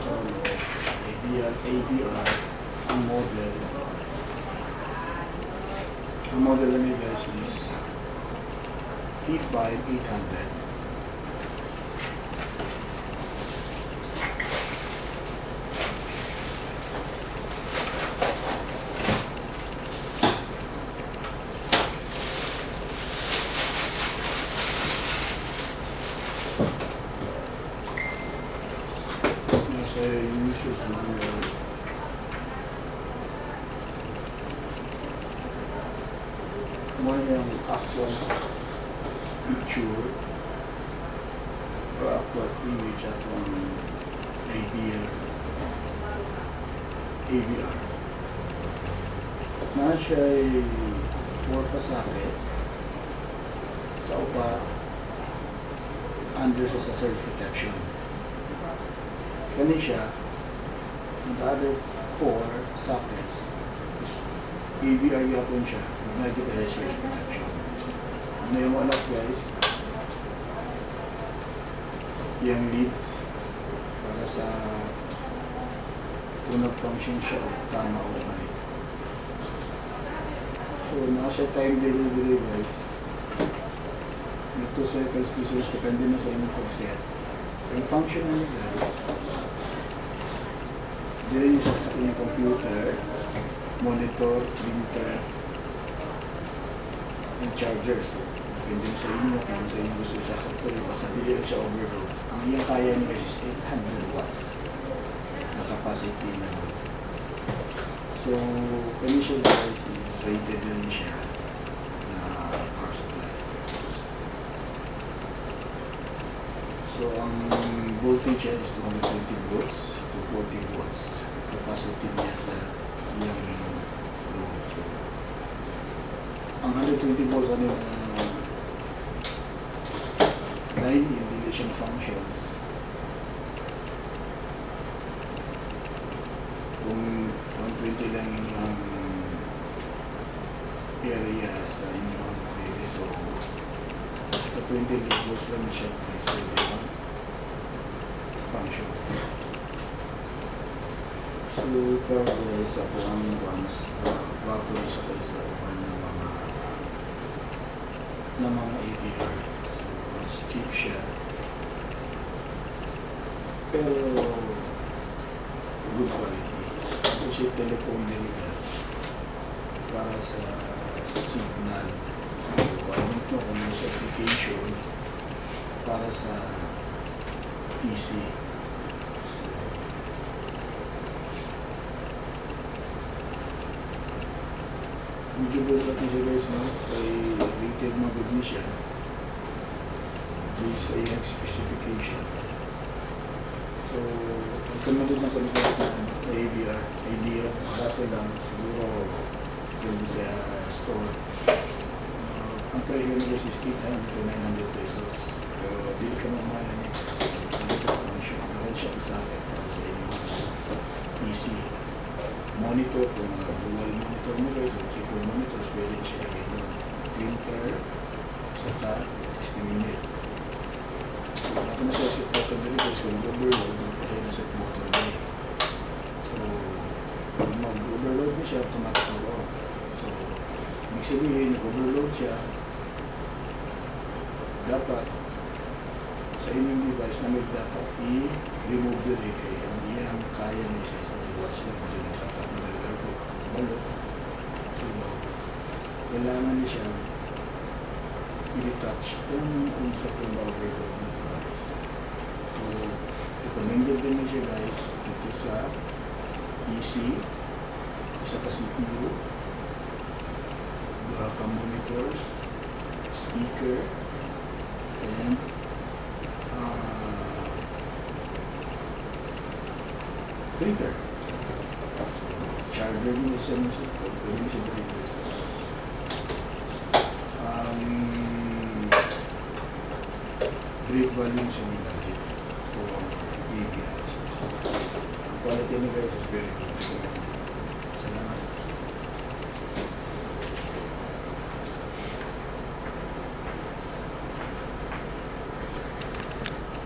magkakaroon ng ideal ABR. Ang model. Ang model na niya guys is P5800. Nasa users manual. Muna yung actual picture o actual image at ang ABR. Na siya ay 4 sockets sa upat under sa surge protection. Kani siya, ang other 4 sockets is ABR yapon siya, magnetic surge protection. Ano yung anak guys? Yung leads para sa kung nag-function siya o tama o mali. So, nasa time delivery guys, may 2 seconds pieces, depende na sa inyong pag-set. So, yung function na guys, dili niyo sa inyong computer, monitor, printer, and charger. So, depende sa inyo kung sa inyo gusto isasakto. Basta dili rin siya overload. Ang iyang kaya niya guys is 800 watts na capacity na doon. So, kani siya guys is rated din siya na power supply. So, ang voltage niya is 220 volts to 40 volts. Capacity niya sa iyang load. So, ang 120 volts ano yung 9 in functions. Kung 120 lang inyong area sa inyong area, so 20 volts lang siya guys for the function. So for guys, ako ang mas wapo na siya guys sa iban ng mga APR. So mas cheap siya, pero good quality. Kasi telephone din guys para sa signal. So I think no kung sa application para sa PC. Medyo bulat niya guys, no? Kay rated magod niya siya based sa iyang specification. So, pagkamadod na kami guys na ABR, idea, dato lang, siguro pwede sa store. Ang presyo niya guys is 800 to 900 pesos. Pero dili ka mamaya niya kasi dili sa function. Meron siya sa akin para sa inyong PC. Monitor, kung dual monitor mo guys, o triple monitors, pwede siya dito. Printer, saka 60 minute. So, ako na siya set button dito guys, kung mag-overload, siya na set button dito. So, pag mag-overload mo siya, automatic mag-off. So, ibig sabihin, nag-overload siya, dapat sa inyong device na may dapat i-remove din kaya ang iyang kaya na isa watch lang kasi nagsasabi na lugar ko balot. So, kailangan niya siya i-retouch kung sa kung overload na device. So, recommended din niya siya guys dito sa PC, isa pa CPU, duha ka monitors, speaker, and printer. Charger mo sa music, pwede mo siya printer sa great volume sa may logic for API. Ang quality na guys is very good.